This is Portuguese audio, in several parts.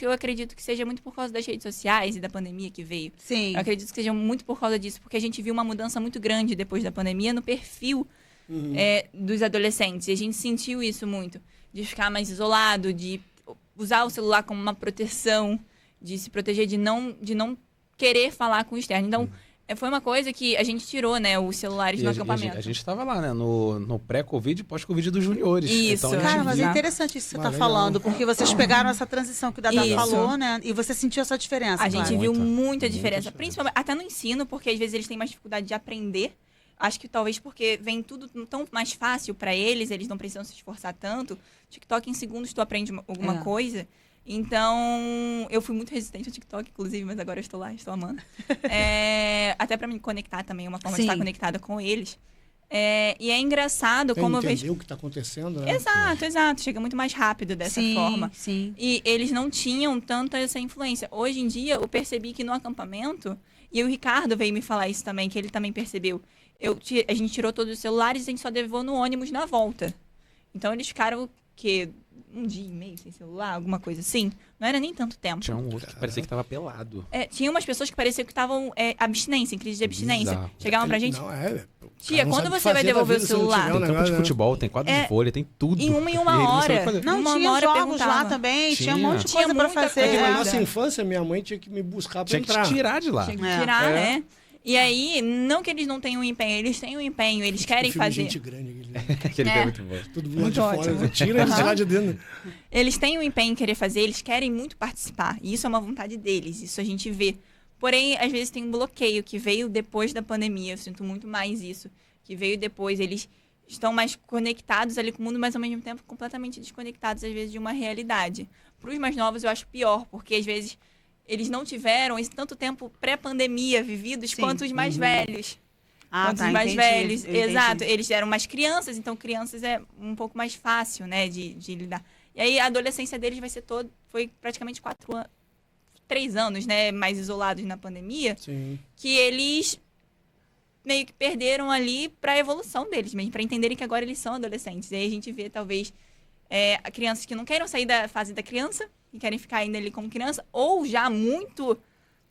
eu acredito que seja muito por causa das redes sociais e da pandemia que veio. Sim. Eu acredito que seja muito por causa disso, porque a gente viu uma mudança muito grande depois da pandemia no perfil dos adolescentes. E a gente sentiu isso muito, de ficar mais isolado, de usar o celular como uma proteção, de se proteger, de não querer falar com o externo. Então, foi uma coisa que a gente tirou, né, os celulares no acampamento. A gente estava lá, né, no pré-Covid e pós-Covid dos juniores. Isso. Então, Cara, mas é interessante isso que você tá falando, porque vocês pegaram essa transição que o Dada falou, né? E você sentiu essa diferença. A gente viu muita diferença, diferença. principalmente até no ensino, porque às vezes eles têm mais dificuldade de aprender. Acho que talvez porque vem tudo tão mais fácil para eles não precisam se esforçar tanto. TikTok, em segundos, tu aprende alguma coisa. Então, eu fui muito resistente ao TikTok, inclusive, mas agora eu estou lá, estou amando. Até para me conectar também, é uma forma de estar conectada com eles. E é engraçado como eu vejo... Entender o que está acontecendo, né? Exato. Chega muito mais rápido dessa forma. Sim. E eles não tinham tanta essa influência. Hoje em dia, eu percebi que no acampamento, e o Ricardo veio me falar isso também, que ele também percebeu. A gente tirou todos os celulares e a gente só levou no ônibus na volta. Então, eles ficaram, um dia e meio sem celular, alguma coisa assim. Não era nem tanto tempo. Tinha um outro que parecia que tava pelado. Tinha umas pessoas que pareciam que estavam em crise de abstinência. Bizarro. Chegavam pra gente... Não, Tia, quando você vai devolver o celular? Tem campo de futebol, tem quadro de vôlei, tem tudo. Em uma hora. Não, tinha jogos lá também, tinha um monte de coisa pra fazer. Na nossa infância, minha mãe tinha que me buscar pra entrar. Tinha que tirar de lá. Tinha que tirar, né? E aí, não que eles não tenham empenho, eles têm um empenho, eles querem fazer. Gente grande. Aquele é muito bom. Todo mundo lá de fora, tira eles lá de dentro. Eles têm um empenho em querer fazer, eles querem muito participar. E isso é uma vontade deles, isso a gente vê. Porém, às vezes tem um bloqueio que veio depois da pandemia, eu sinto muito mais isso. Que veio depois, eles estão mais conectados ali com o mundo, mas ao mesmo tempo completamente desconectados, às vezes, de uma realidade. Para os mais novos, eu acho pior, porque às vezes eles não tiveram esse tanto tempo pré-pandemia vividos quanto os mais velhos. Quanto os mais velhos. Exato. Eles eram mais crianças, então crianças é um pouco mais fácil, né, de lidar. E aí a adolescência deles foi praticamente 3 anos, né, mais isolados na pandemia, que eles meio que perderam ali para a evolução deles mesmo, para entenderem que agora eles são adolescentes. E aí a gente vê, talvez, crianças que não queiram sair da fase da criança, que querem ficar ainda ali como criança, ou já muito,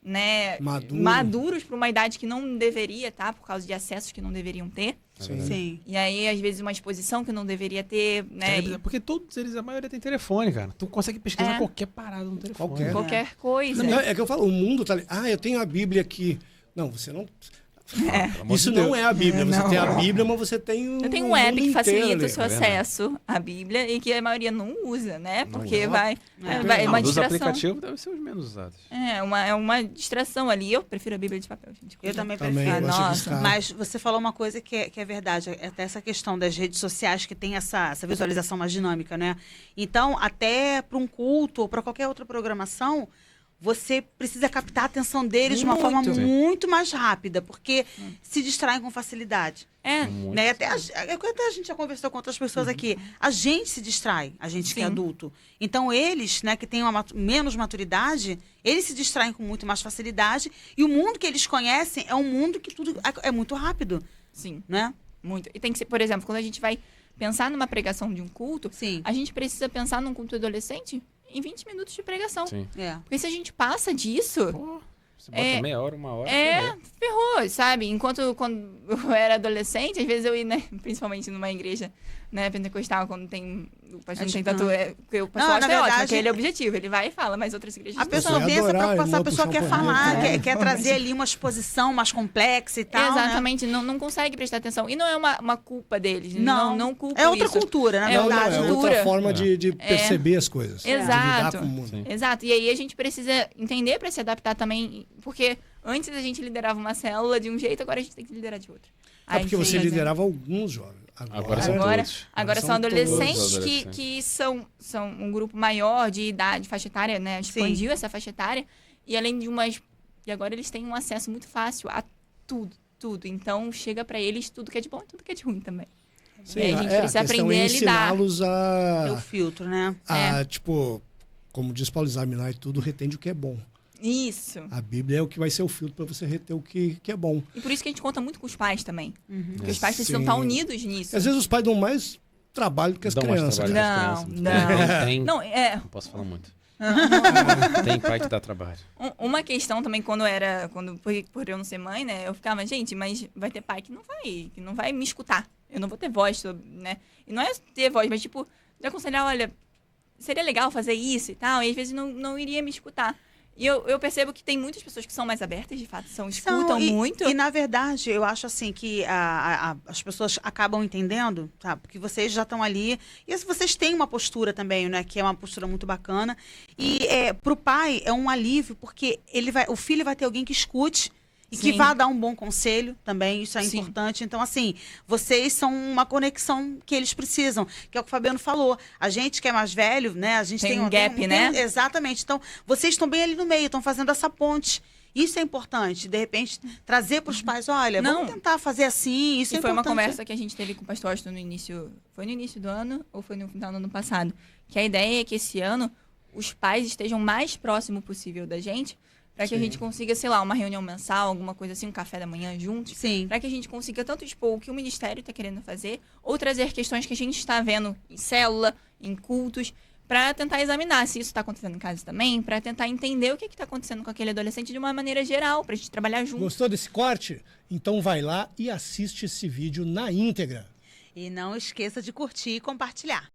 né, maduros para uma idade que não deveria, tá? Por causa de acessos que não deveriam ter. Sim. E aí, às vezes, uma exposição que não deveria ter, né? Porque todos eles, a maioria tem telefone, cara. Tu consegue pesquisar qualquer parada no telefone. Qualquer coisa. Não, é que eu falo, o mundo tá ali. Eu tenho a Bíblia aqui. Não, você não... Isso não é a Bíblia. Você tem a Bíblia, mas você tem Eu tenho um app que facilita o seu acesso à Bíblia e que a maioria não usa, né? Porque é uma Dos distração. aplicativos devem ser os menos usados. É uma distração ali. Eu prefiro a Bíblia de papel, gente. Eu também prefiro. Nossa. Mas você falou uma coisa que é verdade. Até essa questão das redes sociais que tem essa visualização mais dinâmica, né? Então, até para um culto ou para qualquer outra programação, você precisa captar a atenção deles de uma forma muito mais rápida, porque se distraem com facilidade. Né? Até a gente já conversou com outras pessoas aqui. A gente se distrai, a gente que é adulto. Então, eles, né, que têm menos maturidade, eles se distraem com muito mais facilidade. E o mundo que eles conhecem é um mundo que tudo é muito rápido. Sim. Né? Muito. E tem que ser, por exemplo, quando a gente vai pensar numa pregação de um culto, a gente precisa pensar num culto adolescente em 20 minutos de pregação. Sim. Porque se a gente passa disso... Você bota meia hora, uma hora... ferrou, sabe? Enquanto quando eu era adolescente, às vezes eu ia, né, principalmente numa igreja, né, pentecostal, quando tem... O pastor não tem tanto... Porque o pastor acha ótimo, porque ele é objetivo. Ele vai e fala, mas outras igrejas... A pessoa vê essa preocupação, a pessoa quer falar, quer trazer ali uma exposição mais complexa e tal, exatamente, né? não consegue prestar atenção. E não é uma culpa deles. Não culpa é outra isso. Cultura, na verdade. É outra forma de perceber as coisas. Exato. De lidar com o mundo. Exato. E aí a gente precisa entender para se adaptar também, porque antes a gente liderava uma célula de um jeito, agora a gente tem que liderar de outro. Porque você liderava alguns jovens. Agora são adolescentes que são um grupo maior de idade, faixa etária, né? Expandiu essa faixa etária. E além de E agora eles têm um acesso muito fácil a tudo. Então chega para eles tudo que é de bom e tudo que é de ruim também. Sim, e aí a gente precisa aprender a lidar. Ensiná-los a... Ter o filtro, né? Tipo, como diz Paulo Examinar e tudo, retende o que é bom. Isso. A Bíblia é o que vai ser o filtro para você reter o que é bom. E por isso que a gente conta muito com os pais também. Porque os pais precisam estar unidos nisso. Às vezes os pais dão mais trabalho do que as crianças. Não posso falar muito. Tem pai que dá trabalho. Uma questão também, quando por eu não ser mãe, né? Eu ficava, gente, mas vai ter pai que não vai me escutar. Eu não vou ter voz, né? E não é ter voz, mas tipo, de aconselhar, olha, seria legal fazer isso e tal, e às vezes não iria me escutar. E eu percebo que tem muitas pessoas que são mais abertas, de fato, escutam muito. E, na verdade, eu acho assim que as pessoas acabam entendendo, tá? Porque vocês já estão ali. E vocês têm uma postura também, né? Que é uma postura muito bacana. E pro pai é um alívio, porque o filho vai ter alguém que escute. E que vá dar um bom conselho também, isso é importante. Então, assim, vocês são uma conexão que eles precisam, que é o que o Fabiano falou. A gente que é mais velho, né? A gente tem um gap, né? Exatamente. Então, vocês estão bem ali no meio, estão fazendo essa ponte. Isso é importante, de repente, trazer para os pais, olha, vamos tentar fazer assim, isso é importante. Foi uma conversa que a gente teve com o pastor Austin no início do ano, ou foi no final do ano passado, que a ideia é que esse ano os pais estejam mais próximo possível da gente, para que a gente consiga, sei lá, uma reunião mensal, alguma coisa assim, um café da manhã juntos. Para que a gente consiga tanto expor o que o ministério está querendo fazer, ou trazer questões que a gente está vendo em célula, em cultos, para tentar examinar se isso está acontecendo em casa também, para tentar entender o que está acontecendo com aquele adolescente de uma maneira geral, para a gente trabalhar junto. Gostou desse corte? Então vai lá e assiste esse vídeo na íntegra. E não esqueça de curtir e compartilhar.